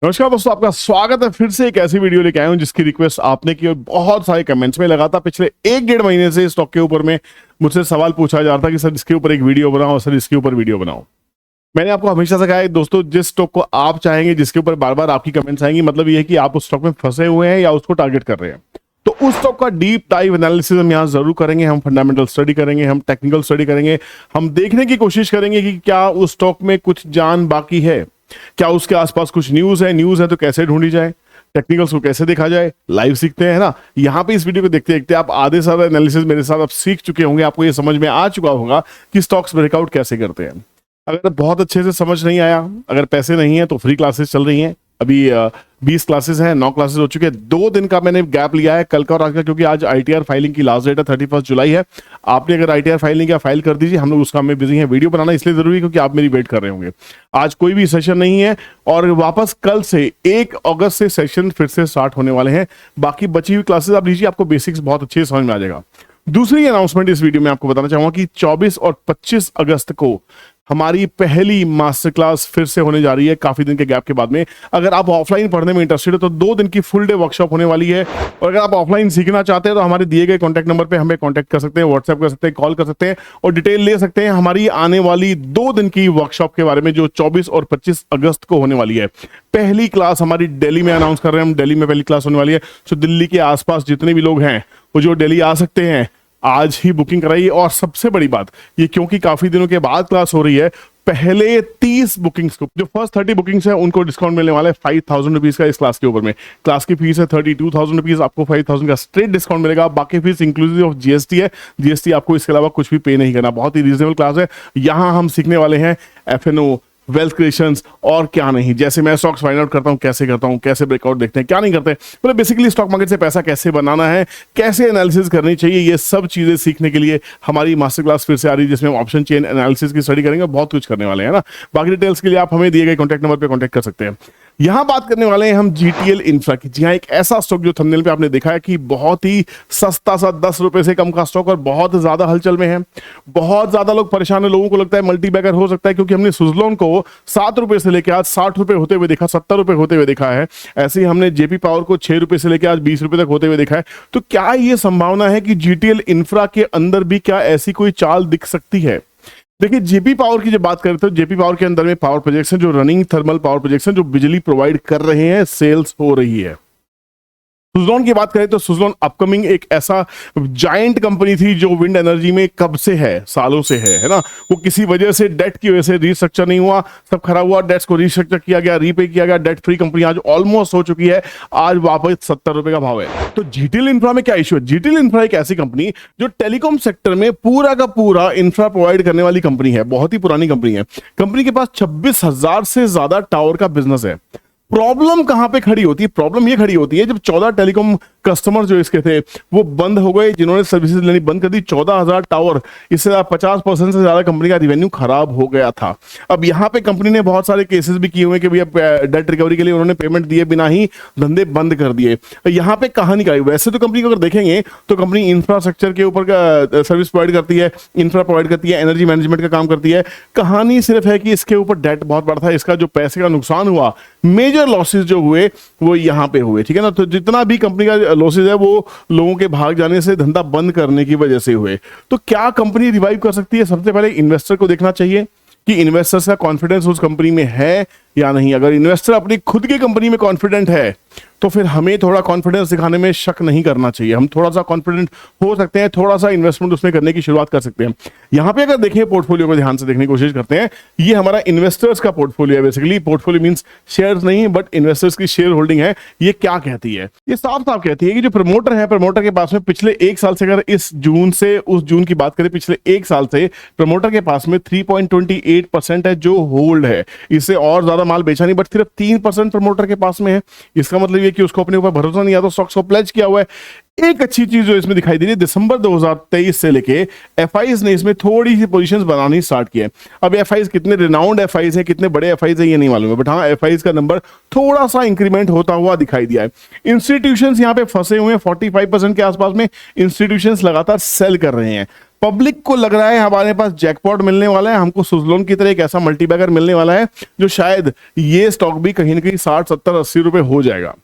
नमस्कार दोस्तों, आपका स्वागत है। फिर से एक ऐसी वीडियो लेके आया हूं जिसकी रिक्वेस्ट आपने की और बहुत सारे कमेंट्स में लगा था। पिछले 1-1.5 महीने से स्टॉक के ऊपर में मुझसे सवाल पूछा जा रहा था कि सर इसके ऊपर एक वीडियो बनाओ, सर इसके ऊपर वीडियो बनाओ। मैंने आपको हमेशा से कहा है दोस्तों, जिस स्टॉक को आप चाहेंगे, जिसके ऊपर बार बार आपकी कमेंट्स आएंगी, मतलब ये है कि आप उस स्टॉक में फंसे हुए हैं या उसको टारगेट कर रहे हैं, तो उस स्टॉक का डीप डाइव एनालिसिस हम यहाँ जरूर करेंगे। हम फंडामेंटल स्टडी करेंगे, हम टेक्निकल स्टडी करेंगे, हम देखने की कोशिश करेंगे कि क्या उस स्टॉक में कुछ जान बाकी है, क्या उसके आसपास कुछ न्यूज है तो कैसे ढूंढी जाए, टेक्निकल्स को कैसे देखा जाए। लाइव सीखते हैं ना। यहाँ पे इस वीडियो को देखते देखते आप आधे सारा एनालिसिस मेरे साथ आप सीख चुके होंगे। आपको ये समझ में आ चुका होगा कि स्टॉक्स ब्रेकआउट कैसे करते हैं। अगर बहुत अच्छे से समझ नहीं आया, अगर पैसे नहीं है, तो फ्री क्लासेस चल रही हैं। अभी 20 क्लासेस हैं, 9 क्लासेस हो चुके हैं। 2 दिन का मैंने गैप लिया है, कल का और आज का, क्योंकि आज आईटीआर फाइलिंग की लास्ट डेट है, 31 जुलाई है। आपने अगर आईटीआर फाइलिंग या फाइल कर दीजिए, हम लोग उस काम में बिजी हैं। वीडियो बनाना इसलिए जरूरी है क्योंकि आप मेरी वेट कर रहे होंगे। आज कोई भी सेशन नहीं है और वापस कल से 1 अगस्त से सेशन फिर से स्टार्ट होने वाले हैं। बाकी बची हुई क्लासेस आप लीजिए, आपको बेसिक्स बहुत अच्छे से समझ में आ जाएगा। दूसरी अनाउंसमेंट इस वीडियो में आपको बताना चाहूंगा कि 24 और 25 अगस्त को हमारी पहली मास्टर क्लास फिर से होने जा रही है, काफी दिन के गैप के बाद में। अगर आप ऑफलाइन पढ़ने में इंटरेस्टेड हो तो 2 दिन की फुल डे वर्कशॉप होने वाली है। और अगर आप ऑफलाइन सीखना चाहते हैं तो हमारे दिए गए कॉन्टैक्ट नंबर पे हमें कॉन्टैक्ट कर सकते हैं, व्हाट्सएप कर सकते हैं, कॉल कर सकते हैं और डिटेल ले सकते हैं हमारी आने वाली 2 दिन की वर्कशॉप के बारे में, जो 24 और 25 अगस्त को होने वाली है। पहली क्लास हमारी दिल्ली में अनाउंस कर रहे हैं हम। दिल्ली में पहली क्लास होने वाली है। तो दिल्ली के आसपास जितने भी लोग हैं वो जो दिल्ली आ सकते हैं, आज ही बुकिंग कराइए। और सबसे बड़ी बात ये, क्योंकि काफी दिनों के बाद क्लास हो रही है, पहले 30 बुकिंग्स को, जो फर्स्ट 30 बुकिंग्स है, उनको डिस्काउंट मिलने वाला है 5,000 रुपीज का इस क्लास के ऊपर में। क्लास की फीस है 32,000 रुपीज, आपको 5,000 का स्ट्रेट डिस्काउंट मिलेगा। बाकी फीस इंक्लूसिव ऑफ जीएसटी है। जीएसटी आपको इसके अलावा कुछ भी पे नहीं करना। बहुत ही रीजनेबल क्लास है। यहां हम सीखने वाले हैं एफएनओ, वेल्थ क्रिएशंस और क्या नहीं। जैसे मैं स्टॉक्स फाइंड आउट करता हूं, कैसे करता हूं, कैसे ब्रेकआउट देखते हैं, क्या नहीं करते, मतलब बेसिकली स्टॉक मार्केट से पैसा कैसे बनाना है, कैसे एनालिसिस करनी चाहिए, ये सब चीजें सीखने के लिए हमारी मास्टर क्लास फिर से आ रही है, जिसमें हम ऑप्शन चेन एनालिसिस की स्टडी करेंगे। बहुत कुछ करने वाले हैं ना। बाकी डिटेल्स के लिए आप हमें दिए गए कॉन्टैक्ट नंबर पर कॉन्टैक्ट कर सकते हैं। यहां बात करने वाले हैं हम जीटीएल इंफ्रा की। जी हाँ, एक ऐसा स्टॉक जो थंबनेल पे आपने देखा है कि बहुत ही सस्ता सा 10 रुपए से कम का स्टॉक और बहुत ज्यादा हलचल में है। बहुत ज्यादा लोग परेशान है। लोगों को लगता है मल्टी बैगर हो सकता है, क्योंकि हमने सुजलोन को 7 रुपए से लेकर आज 60 रुपए होते हुए देखा, 70 रुपए होते हुए देखा है। ऐसे ही हमने जेपी पावर को 6 रुपए से लेकर आज 20 रुपए तक होते हुए देखा है। तो क्या ये संभावना है कि जीटीएल इंफ्रा के अंदर भी क्या ऐसी कोई चाल दिख सकती है? देखिए, जेपी पावर की जब बात करें तो जेपी पावर के अंदर में पावर प्रोजेक्शन, जो रनिंग थर्मल पावर प्रोजेक्शन, जो बिजली प्रोवाइड कर रहे हैं, सेल्स हो रही है। सुजलॉन की बात करें तो सुजलॉन अपकमिंग एक ऐसा जायंट कंपनी थी जो विंड एनर्जी में कब से है, सालों से है ना। वो किसी वजह से, डेट की वजह से रीस्ट्रक्चर नहीं हुआ, सब खराब हुआ, डेट्स को रीस्ट्रक्चर किया गया, रीपे किया गया। डेट फ्री कंपनी आज ऑलमोस्ट हो चुकी है। आज वापस 70 रुपए का भाव है। तो जीटीएल इंफ्रा में क्या इशू है? जीटीएल इंफ्रा एक ऐसी कंपनी जो टेलीकॉम सेक्टर में पूरा का पूरा इंफ्रा प्रोवाइड करने वाली कंपनी है। बहुत ही पुरानी कंपनी है। कंपनी के पास 26,000 से ज्यादा टावर का बिजनेस है। प्रॉब्लम कहां पे खड़ी होती है? प्रॉब्लम ये खड़ी होती है जब 14 टेलीकॉम कस्टमर जो इसके थे वो बंद हो गए, जिन्होंने सर्विसेज लेनी बंद कर दी। 14,000 टावर, इससे 50% से ज्यादा कंपनी का रिवेन्यू खराब हो गया था। अब यहां पे कंपनी ने बहुत सारे केसेस भी किए हुए कि भैया डेट रिकवरी के लिए उन्होंने पेमेंट दिए बिना ही धंधे बंद कर दिए। यहां पे कहानी क्या है? वैसे तो कंपनी को अगर देखेंगे तो कंपनी इंफ्रास्ट्रक्चर के ऊपर का सर्विस प्रोवाइड करती है, इंफ्रा प्रोवाइड करती है, एनर्जी मैनेजमेंट का काम करती है। कहानी सिर्फ है कि इसके ऊपर डेट बहुत बड़ा था। इसका जो पैसे का नुकसान हुआ, मेजर लॉसेस जो हुए, वो यहां पे हुए। ठीक है ना। तो जितना भी कंपनी का लॉसेस है वो लोगों के भाग जाने से, धंधा बंद करने की वजह से हुए। तो क्या कंपनी रिवाइव कर सकती है? सबसे पहले इन्वेस्टर को देखना चाहिए कि इन्वेस्टर्स का कॉन्फिडेंस उस कंपनी में है या नहीं। अगर इन्वेस्टर अपनी खुद की कंपनी में कॉन्फिडेंट है तो फिर हमें थोड़ा कॉन्फिडेंस दिखाने में शक नहीं करना चाहिए। हम थोड़ा सा कॉन्फिडेंट हो सकते हैं, थोड़ा सा इन्वेस्टमेंट उसमें करने की शुरुआत कर सकते हैं। यहां पे अगर देखें पोर्टफोलियो को ध्यान से देखने की कोशिश करते हैं, ये हमारा इन्वेस्टर्स का पोर्टफोलियो है। बेसिकली पोर्टफोलियो मींस शेयर्स नहीं, बट इन्वेस्टर्स की शेयर होल्डिंग है। ये क्या कहती है? ये साफ साफ कहती है कि जो प्रमोटर है, प्रमोटर के पास में पिछले 1 साल से, अगर इस जून से उस जून की बात करें, पिछले 1 साल से प्रमोटर के पास में 3.28% है जो होल्ड है। इससे और ज्यादा माल बेचा नहीं, बट सिर्फ 3% प्रमोटर के पास में है। इसका मतलब ये कि उसको अपने ऊपर भरोसा नहीं आता, स्टॉक्स को प्लेज किया हुआ है। एक अच्छी चीज जो इसमें दिखाई दे रही है, दिसंबर 2023 से लेके एफआईज ने इसमें थोड़ी सी पोजीशंस बनानी स्टार्ट की है। अब एफआईज कितने रिनाउंड एफआईज है, कितने बड़े एफआईज है, ये नहीं मालूम है, बट हाँ एफआईज का नंबर थोड़ा सा इंक्रीमेंट होता हुआ दिखाई दिया है। इंस्टीट्यूशंस यहाँ पे फंसे हुए हैं, 45% के आसपास में इंस्टीट्यूशंस लगातार सेल कर रहे हैं। पब्लिक को लग रहा है हमारे पास जैकपॉट मिलने वाला है, हमको सुजलोन की तरह एक ऐसा मल्टीबैगर मिलने वाला है जो शायद ये स्टॉक भी कहीं ना कहीं 60, 70, 80 रुपए हो जाएगा।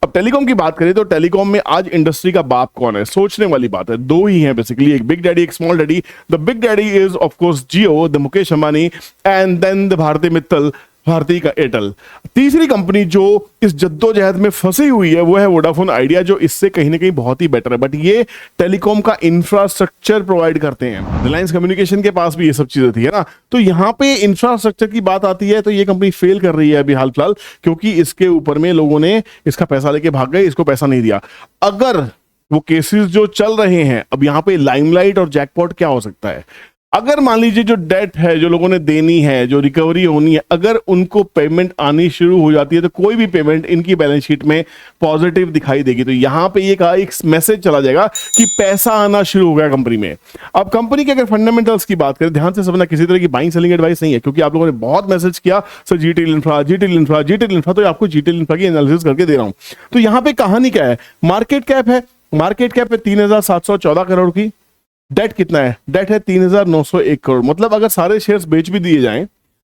अब टेलीकॉम की बात करें तो टेलीकॉम में आज इंडस्ट्री का बाप कौन है, सोचने वाली बात है। दो ही हैं बेसिकली, एक बिग डैडी, एक small daddy. The big daddy is of course Jio, the Mukesh Ambani, and then the Bharti Mittal, Bharti का एयरटेल। तीसरी कंपनी जो इस जद्दोजहद में फंसी हुई है वो है वोडाफोन आइडिया, जो इससे कहीं ना कहीं बहुत ही बेटर है, बट ये टेलीकॉम का इंफ्रास्ट्रक्चर प्रोवाइड करते हैं। रिलायंस कम्युनिकेशन के पास भी ये सब चीजें थी, है ना। तो यहाँ पे इंफ्रास्ट्रक्चर की बात आती है तो ये कंपनी फेल कर रही है अभी हाल फिलहाल, क्योंकि इसके ऊपर में लोगों ने इसका पैसा लेके भाग गए, इसको पैसा नहीं दिया। अगर वो केसेस जो चल रहे हैं अब यहाँ पे लाइमलाइट और जैकपॉट क्या हो सकता है, अगर मान लीजिए जो डेट है जो लोगों ने देनी है, जो रिकवरी होनी है, अगर उनको पेमेंट आनी शुरू हो जाती है तो कोई भी पेमेंट इनकी बैलेंस शीट में पॉजिटिव दिखाई देगी। तो यहां पे ये कहा एक मैसेज चला जाएगा कि पैसा आना शुरू हो गया कंपनी में। अब कंपनी के अगर फंडामेंटल्स की बात करें, ध्यान से समझना, किसी तरह की बाइंग सेलिंग एडवाइस नहीं है, क्योंकि आप लोगों ने बहुत मैसेज किया sir GTL infra, GTL infra, GTL infra, तो आपको जीटीएल इंफ्रा की एनालिसिस करके दे रहा हूं। तो यहां पे कहानी क्या है, मार्केट कैप है, मार्केट कैप है 3714 करोड़ की, डेट कितना है, डेट है 3901 करोड़। मतलब अगर सारे शेयर्स बेच भी दिए जाएं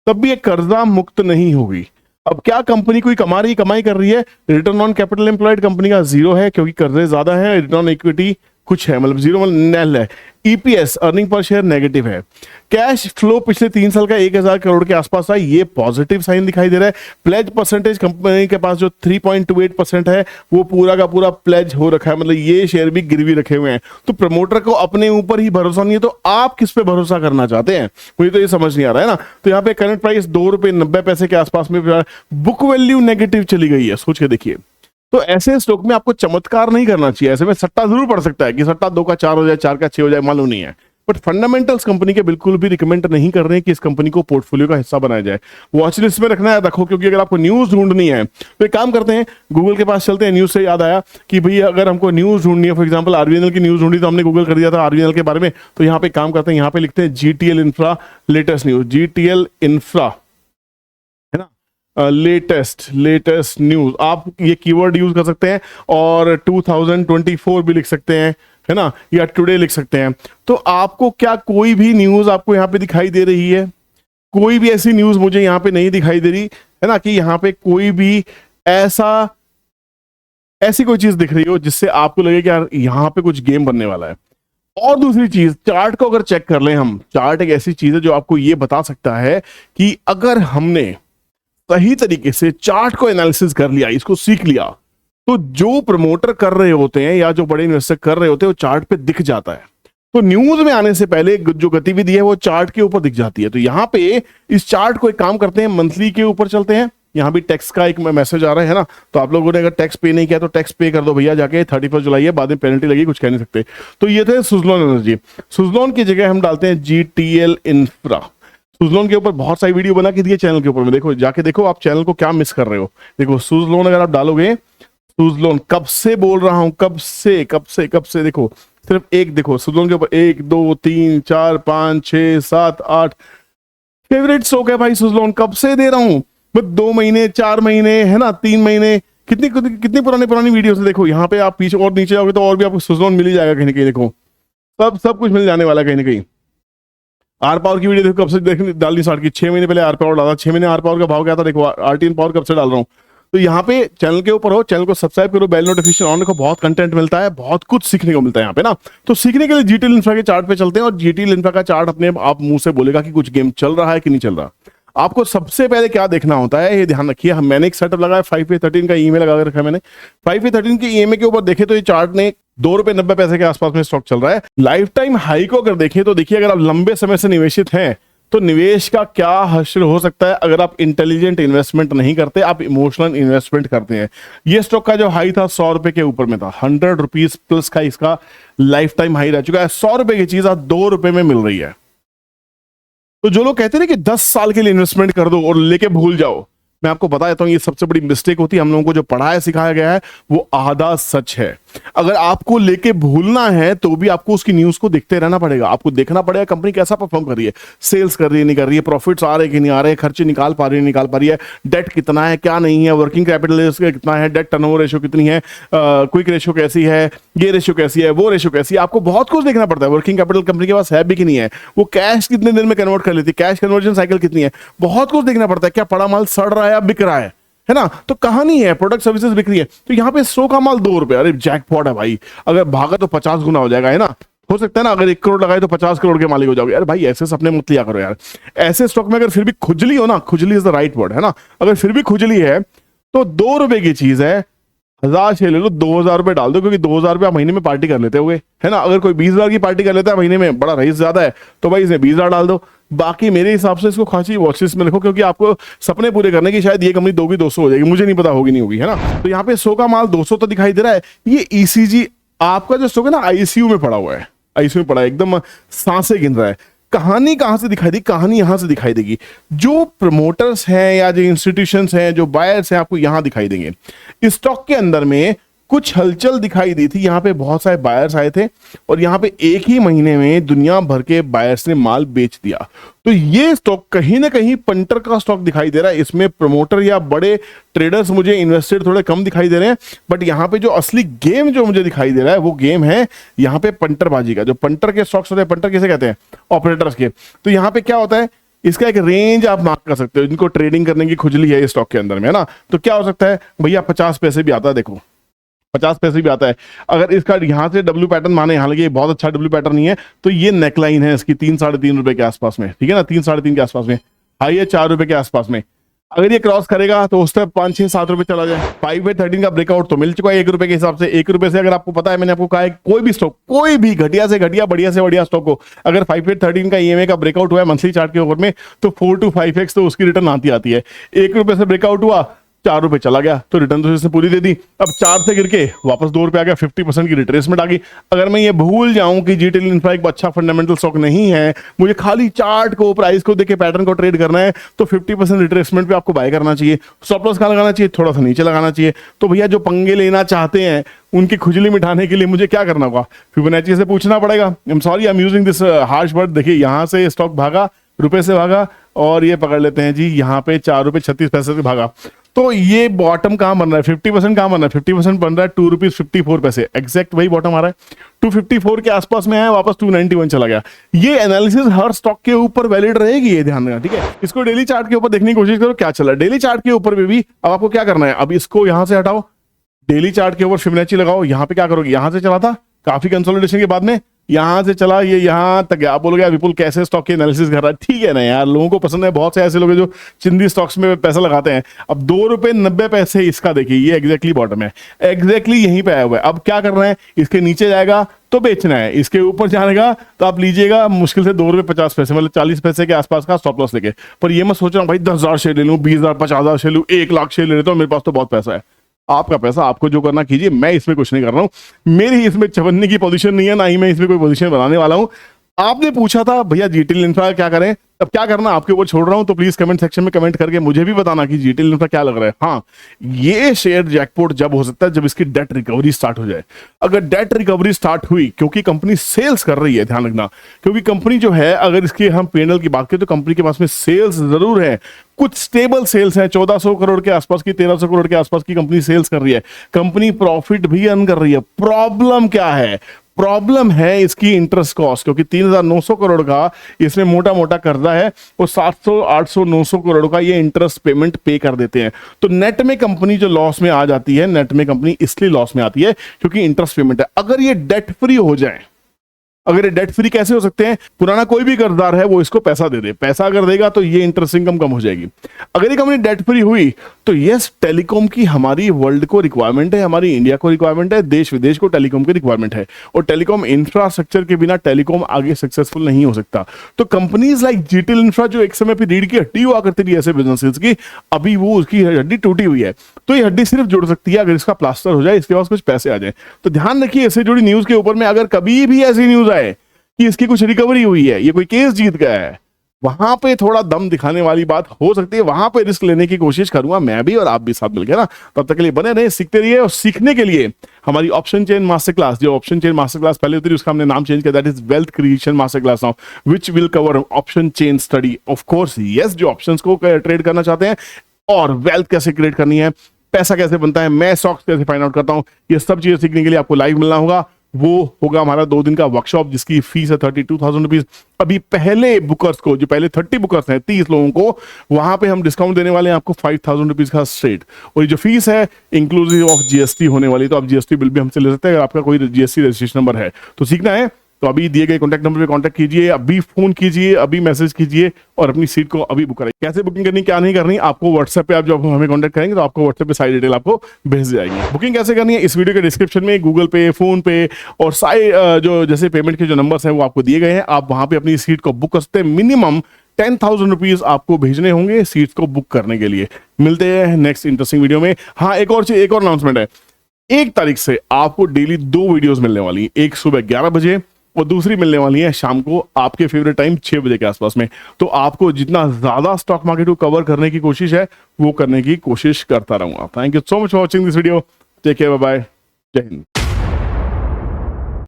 तब भी एक कर्जा मुक्त नहीं होगी। अब क्या कंपनी कोई कमाई कर रही है, return on capital employed company का 0 है क्योंकि कर्जे ज्यादा है, रिटर्न ऑन इक्विटी कुछ है, मतलब 0 नल है। EPS earning per share negative है। कैश फ्लो पिछले 3 साल का 1000 करोड़ के आसपास है, ये पॉजिटिव साइन दिखाई दे रहा है। प्लेज परसेंटेज कंपनी के पास जो 3.28% है वो पूरा का पूरा प्लेज हो रखा है, मतलब ये शेयर भी गिरवी रखे हुए हैं। तो प्रमोटर को अपने ऊपर ही भरोसा नहीं है, तो आप किस पे भरोसा करना चाहते हैं, मुझे तो ये समझ नहीं आ रहा है ना। तो यहाँ पे करंट प्राइस ₹2.90 के आसपास में, बुक वैल्यू नेगेटिव चली गई है, सोच के देखिए। तो ऐसे स्टॉक में आपको चमत्कार नहीं करना चाहिए, ऐसे में सट्टा जरूर पड़ सकता है कि सट्टा 2 का 4 हो जाए, 4 का 6 हो जाए, मालूम नहीं है। बट फंडामेंटल्स कंपनी के बिल्कुल भी रिकमेंड नहीं कर रहे हैं कि इस कंपनी को पोर्टफोलियो का हिस्सा बनाया जाए। वॉच लिस्ट में रखना है, रखो, क्योंकि अगर आपको न्यूज ढूंढनी है तो एक काम करते हैं, गूगल के पास चलते हैं। न्यूज से याद आया कि भैया अगर हमको न्यूज ढूंढनी है, फॉर एग्जांपल आरबीएनएल की न्यूज ढूंढी तो हमने गूगल कर दिया था आरबीएनएल के बारे में। तो यहाँ पे काम करते हैं, यहाँ पे लिखते हैं GTL infra latest news, GTL infra, है ना, लेटेस्ट न्यूज। आप ये कीवर्ड यूज कर सकते हैं और 2024 भी लिख सकते हैं, है ना, या टुडे लिख सकते हैं। तो आपको क्या कोई भी न्यूज आपको यहाँ पे दिखाई दे रही है, कोई भी ऐसी न्यूज मुझे यहाँ पे नहीं दिखाई दे रही है ना, कि यहाँ पे कोई भी ऐसी कोई चीज दिख रही हो जिससे आपको लगे कि यार यहाँ पे कुछ गेम बनने वाला है। और दूसरी चीज, चार्ट को अगर चेक कर लें हम, चार्ट एक ऐसी चीज है जो आपको ये बता सकता है कि अगर हमने सही तरीके से चार्ट को एनालिसिस कर लिया, इसको सीख लिया, तो जो प्रमोटर कर रहे होते हैं या जो बड़े इन्वेस्टर कर रहे होते हैं वो चार्ट पे दिख जाता है। तो न्यूज में आने से पहले जो गतिविधि है वो चार्ट के ऊपर दिख जाती है। तो यहाँ पे इस चार्ट को एक काम करते हैं, मंथली के ऊपर चलते हैं। यहाँ भी टैक्स का एक मैसेज आ रहा है ना, तो आप लोगों ने अगर टैक्स पे नहीं किया तो टैक्स पे कर दो भैया जाके, 31 जुलाई है, बाद में पेनल्टी लगी, कुछ कह नहीं सकते। तो ये थे सुजलोन एनर्जी। सुजलोन की जगह हम डालते हैं जीटीएल इंफ्रा। सुजलोन के ऊपर बहुत सारी वीडियो बना के दिए चैनल के ऊपर में, देखो जाके देखो आप चैनल को क्या मिस कर रहे हो। देखो सुजलोन अगर आप डालोगे, सुजलोन कब से बोल रहा हूं, कब से देखो, सिर्फ एक देखो सुजलोन के ऊपर 1 2 3 4 5 6 7 8 फेवरेट स्टॉक है भाई सुजलोन। कब से दे रहा हूं, बस 2 महीने 4 महीने, है ना, 3 महीने, कितनी पुरानी वीडियो से देखो। यहाँ पे आप पीछे और नीचे जाओगे तो और भी आपको सुजलोन मिल ही जाएगा कहीं ना कहीं। देखो सब कुछ मिल जाने वाला है कहीं ना कहीं। आर पावर की वीडियो देखो, कब से डालनी स्टार्ट की, 6 महीने पहले आर पावर डाला, 6 महीने आर पावर का भाव क्या था देखो, आरटीएन पावर कब से डाल रहा हूँ। तो यहाँ पे चैनल के ऊपर हो, चैनल को सब्सक्राइब करो, बेल नोटिफिकेशन ऑन रखो, बहुत कंटेंट मिलता है, बहुत कुछ सीखने को मिलता है यहाँ पे ना। तो सीखने के लिए जीटीएल इंफ्रा के चार्ट पे चलते हैं, और जीटीएल इंफ्रा का चार्ट अपने आप मुंह से बोलेगा कि कुछ गेम चल रहा है कि नहीं चल रहा। आपको सबसे पहले क्या देखना होता है, ये ध्यान रखिए। मैंने एक सेटअप लगाया, 5A13 का ईएमए लगा रखा है मैंने। 5A13 के ईएमए के ऊपर देखे तो ये चार्ट ने ₹2.90 के आसपास में स्टॉक चल रहा है। लाइफ टाइम हाई को अगर देखें तो देखिए, अगर आप लंबे समय से निवेशित हैं तो निवेश का क्या हश्र हो सकता है अगर आप इंटेलिजेंट इन्वेस्टमेंट नहीं करते, आप इमोशनल इन्वेस्टमेंट करते हैं। ये स्टॉक का जो हाई था ₹100 के ऊपर में था, ₹100 प्लस का इसका लाइफ टाइम हाई रह चुका है। ₹100 की चीज आज ₹2 में मिल रही है। तो जो लोग कहते हैं कि 10 साल के लिए इन्वेस्टमेंट कर दो और लेके भूल जाओ, मैं आपको बता देता हूं ये सबसे बड़ी मिस्टेक होती है। हम लोगों को जो पढ़ाया सिखाया गया है वो आधा सच है। अगर आपको लेके भूलना है तो भी आपको उसकी न्यूज को देखते रहना पड़ेगा, आपको देखना पड़ेगा कंपनी कैसा परफॉर्म कर रही है, सेल्स कर रही है नहीं कर रही है, प्रॉफिट्स आ रहे कि नहीं आ रहे, खर्चे निकाल पा रही है निकाल पा रही है, डेट कितना है क्या नहीं है, वर्किंग कैपिटल कितना है, डेट टर्नओवर रेशियो कितनी है, क्विक रेशियो कैसी है, ये रेशियो कैसी है, वो रेशियो कैसी है, आपको बहुत कुछ देखना पड़ता है। वर्किंग कैपिटल कंपनी के पास है भी कि नहीं है, वो कैश कितने दिन में कन्वर्ट कर लेती है, कैश कन्वर्जन साइकिल कितनी है, बहुत कुछ देखना पड़ता है। क्या पड़ा माल सड़ रहा है या बिक रहा है ना, तो कहानी है प्रोडक्ट सर्विसेज बिक रही है। तो यहाँ पे 100 का माल 2 रुपए, अरे जैकपॉट है भाई, अगर भागा तो 50 गुना हो जाएगा, है ना। हो सकता है ना अगर 1 करोड़ लगाए तो 50 करोड़ के मालिक हो जाओगे। यार भाई ऐसे सपने मत लिया करो यार। ऐसे स्टॉक में अगर फिर भी खुजली हो ना, खुजली इज द राइट वर्ड, है ना, अगर फिर भी खुजली है तो 2 रुपए की चीज है, 1000 शेयर ले लो, 2000 रुपए डाल दो, क्योंकि 2000 रुपए आप महीने में पार्टी कर लेते होगे, है ना। अगर कोई 20,000 की पार्टी कर लेता है महीने में, बड़ा रईस ज्यादा है, तो भाई इसमें 20,000 डाल दो। बाकी मेरे हिसाब से इसको खासी वॉचलिस्ट में रखो, क्योंकि आपको सपने पूरे करने की शायद ये कंपनी 2 की 200 हो जाएगी, मुझे नहीं पता होगी नहीं होगी, है ना। तो यहाँ पे 100 का माल 200 तो दिखाई दे रहा है। ये ईसीजी आपका जो स्टॉक है ना आईसीयू में पड़ा हुआ है, आईसीयू में पड़ा है, एकदम सांसें गिन रहा है। कहानी कहां से दिखाई दी, कहानी यहां से दिखाई देगी। जो प्रमोटर्स हैं या जो इंस्टीट्यूशंस हैं, जो बायर्स हैं, आपको यहां दिखाई देंगे। इस स्टॉक के अंदर में कुछ हलचल दिखाई दी थी, यहां पे बहुत सारे बायर्स आए थे और यहां पे एक ही महीने में दुनिया भर के बायर्स ने माल बेच दिया। तो ये स्टॉक कहीं ना कहीं पंटर का स्टॉक दिखाई दे रहा है। इसमें प्रमोटर या बड़े ट्रेडर्स मुझे इन्वेस्टेड थोड़े कम दिखाई दे रहे हैं, बट यहां पे जो असली गेम जो मुझे दिखाई दे रहा है वो गेम है यहां पे पंटरबाजी का। जो पंटर के स्टॉक्स होते हैं, पंटर किसे कहते हैं, ऑपरेटर्स के। तो यहां पे क्या होता है, इसका एक रेंज आप मार्क कर सकते हो, जिनको ट्रेडिंग करने की खुजली है इस स्टॉक के अंदर में, है ना। तो क्या हो सकता है भैया, 50 पैसे भी आता है, देखो 50 पैसे भी आता है। अगर इसका यहां से डब्ल्यू पैटर्न माने, हालांकि बहुत अच्छा डब्ल्यू पैटर्न नहीं है, तो ये नेकलाइन है इसकी 3 साढ़े 3 रुपए के आसपास में, ठीक है ना, 3 साढ़े 3 के आसपास में, हाई है 4 रुपए के आसपास में। अगर ये क्रॉस करेगा तो उस तक 5 6 7 रुपए चला जाए। 5/13 का ब्रेकआउट तो मिल चुका है 1 रुपए के हिसाब से। 1 रुपए से अगर आपको पता है, मैंने आपको कहा है कोई भी स्टॉक, कोई भी घटिया से घटिया बढ़िया से बढ़िया स्टॉक को अगर 5/13 का ईएमए का ब्रेकआउट हुआ है मंथली चार्ट के ऊपर में, तो 4 to 5x तो उसकी रिटर्न आती है। 1 रुपए से ब्रेकआउट हुआ, 4 रुपए चला गया, तो रिटर्न तो इसने पूरी दे दी। अब 4 से गिर के वापस 2 रुपए आ गया, 50% की रिट्रेसमेंट आ गई। अगर मैं ये भूल जाऊं कि जीटीएल इंफ्रा एक अच्छा फंडामेंटल स्टॉक नहीं है, मुझे खाली चार्ट को, प्राइस को देख के पैटर्न को ट्रेड करना है, तो 50% रिट्रेसमेंट पे आपको बाय करना चाहिए। स्टॉप लॉस कहां लगाना चाहिए, थोड़ा सा नीचे लगाना चाहिए। तो भैया जो पंगे लेना चाहते हैं उनकी खुजली मिटाने के लिए मुझे क्या करना होगा, फिबोनाची से पूछना पड़ेगा। I am sorry, I am using this harsh word. देखिए यहां से स्टॉक भागा, रुपए से भागा, और ये पकड़ लेते हैं जी यहाँ पे 4 रुपए 36 पैसे से भागा। तो ये बॉटम कहां बन रहा है, 50% कहां बन रहा है, 50% बन रहा है 2 रुपीज 54 पैसे, एग्जैक्ट वही बॉटम आ रहा है। 254 के आसपास में है, वापस 291 चला गया। ये एनालिसिस हर स्टॉक के ऊपर वैलिड रहेगी, ये ध्यान रखना, ठीक है। इसको डेली चार्ट के ऊपर देखने की कोशिश करो क्या चल रहा है। डेली चार्ट के ऊपर भी अब आपको क्या करना है, अब इसको यहां से हटाओ, डेली चार्ट के ऊपर फिबोनाची लगाओ। यहां पे क्या करोगे, यहां से चला था काफी कंसोलिडेशन के बाद में, यहां से चला ये यहां तक गया। आप बोलोगे विपुल कैसे स्टॉक की एनालिसिस कर रहा है, ठीक है ना यार, लोगों को पसंद है। बहुत से ऐसे लोग हैं जो चिंदी स्टॉक्स में पैसा लगाते हैं। अब 2 रुपए 90 पैसे इसका देखिए, ये एग्जैक्टली बॉटम है, एग्जैक्टली यहीं पे आया हुआ है। अब क्या करना है, इसके नीचे जाएगा तो बेचना है, इसके ऊपर जाएगा तो आप लीजिएगा मुश्किल से 2 रुपए 50 पैसे, मतलब 40 पैसे के आसपास का स्टॉप लॉस लेके। पर ये मैं सोच रहा हूँ भाई 10,000 शेयर ले लूँ, 20,000 50,000 शेयर लूँ, 1 लाख शेयर ले लेता हूँ, मेरे पास तो बहुत पैसा है। आपका पैसा, आपको जो करना कीजिए, मैं इसमें कुछ नहीं कर रहा हूं। मेरी इसमें चवन्ने की पोजीशन नहीं है, ना ही मैं इसमें कोई पोजीशन बनाने वाला हूं। आपने पूछा था भैया जीटीएल इंफ्रा क्या करें, अब क्या करना आपके ऊपर छोड़ रहा हूं। तो प्लीज कमेंट सेक्शन में कमेंट करके मुझे भी बताना कि जीटीएल इंफ्रा क्या लग रहा है। हाँ, ये शेयर जैकपॉट जब हो सकता है जब इसकी डेट रिकवरी स्टार्ट हो जाए। अगर डेट रिकवरी स्टार्ट हुई, क्योंकि कंपनी सेल्स कर रही है, ध्यान रखना, क्योंकि कंपनी जो है, अगर इसकी हम P&L की बात करें तो कंपनी के पास में सेल्स जरूर है, कुछ स्टेबल सेल्स है, 1400 करोड़ के आसपास की, 1300 करोड़ के आसपास की कंपनी सेल्स कर रही है, कंपनी प्रॉफिट भी अर्न कर रही है। प्रॉब्लम क्या है, प्रॉब्लम है इसकी इंटरेस्ट कॉस्ट, क्योंकि 3,900 करोड़ का इसमें मोटा मोटा कर्जा है और 700 800 900 करोड़ का ये इंटरेस्ट पेमेंट पे कर देते हैं। तो नेट में कंपनी जो लॉस में आ जाती है, नेट में कंपनी इसलिए लॉस में आती है क्योंकि इंटरेस्ट पेमेंट है। अगर ये डेट फ्री हो जाए, अगर ये डेट फ्री कैसे हो सकते हैं, पुराना कोई भी कर्जदार है वो इसको पैसा दे दे, पैसा अगर देगा तो ये इंटरेस्ट इनकम कम हो जाएगी। अगर ये कंपनी डेट फ्री हुई तो यस, टेलीकॉम की हमारी वर्ल्ड को रिक्वायरमेंट है, हमारी इंडिया को रिक्वायरमेंट है, देश विदेश को टेलीकॉम की रिक्वायरमेंट है, और टेलीकॉम इंफ्रास्ट्रक्चर के बिना टेलीकॉम आगे सक्सेसफुल नहीं हो सकता। तो कंपनीज लाइक जीटीएल इंफ्रा, जो एक समय पर रीढ़ की हड्डी हुआ करती थी ऐसे बिजनेसेस की, अभी वो उसकी हड्डी टूटी हुई है। तो ये हड्डी सिर्फ जुड़ सकती है अगर इसका प्लास्टर हो जाए, इसके पास कुछ पैसे आ जाए। तो ध्यान रखिए, इससे जुड़ी न्यूज के ऊपर में अगर कभी भी ऐसी न्यूज आए कि इसकी कुछ रिकवरी हुई है, ये कोई केस जीत गया है, वहां पे थोड़ा दम दिखाने वाली बात हो सकती है, वहां पे रिस्क लेने की कोशिश करूंगा मैं भी और आप भी साथ मिलकर ना। तब तक के लिए बने रहे, सीखते रहिए। और सीखने के लिए हमारी ऑप्शन चेन मास्टर क्लास, जो ऑप्शन चेन मास्टर क्लास पहले होती थी उसका हमने नाम चेंज किया, that is wealth creation master class now, which will cover option chain study of course. Yes, जो ऑप्शंस को ट्रेड करना चाहते हैं और वेल्थ कैसे क्रिएट करनी है, पैसा कैसे बनता है, मैं स्टॉक्स कैसे फाइंड आउट करता हूं, ये सब चीजें सीखने के लिए आपको लाइव मिलना होगा। वो होगा हमारा 2 दिन का वर्कशॉप जिसकी फीस है 32,000 रुपीज। अभी पहले बुकर्स को, जो पहले 30 बुकर्स हैं, 30 लोगों को, वहां पे हम डिस्काउंट देने वाले हैं आपको 5,000 रुपीज का स्ट्रेट। और ये जो फीस है इंक्लूसिव ऑफ जीएसटी होने वाली, तो आप जीएसटी बिल भी हमसे ले सकते हैं अगर आपका कोई जीएसटी रजिस्ट्रेशन नंबर है। तो सीखना है तो अभी दिए गए कॉन्टैक्ट नंबर पे कॉन्टैक्ट कीजिए, अभी फोन कीजिए, अभी मैसेज कीजिए और अपनी सीट को अभी बुक कराइए। कैसे बुकिंग करनी, क्या नहीं करनी, आपको व्हाट्सएप पे, आप जब हमें कॉन्टैक्ट करेंगे तो आपको व्हाट्सएप पे सारी डिटेल आपको भेज दी जाएगी। बुकिंग कैसे करनी है इस वीडियो के डिस्क्रिप्शन में गूगल पे, फोन पे और सारे जो जैसे पेमेंट के जो नंबर्स हैं वो आपको दिए गए हैं। आप वहां पे अपनी सीट को बुक कर सकते हैं। मिनिमम 10,000 रुपीज आपको भेजने होंगे सीट्स को बुक करने के लिए। मिलते हैं नेक्स्ट इंटरेस्टिंग वीडियो में। हाँ, एक और चीज, एक और अनाउंसमेंट है। 1 तारीख से आपको डेली 2 वीडियोस मिलने वाली हैं, एक सुबह 11 बजे और दूसरी मिलने वाली है शाम को आपके फेवरेट टाइम 6 बजे के आसपास में। तो आपको जितना ज्यादा स्टॉक मार्केट को कवर करने की कोशिश है वो करने की कोशिश करता रहूंगा। Thank you so much for watching this video. Take care, bye bye, जय हिंद।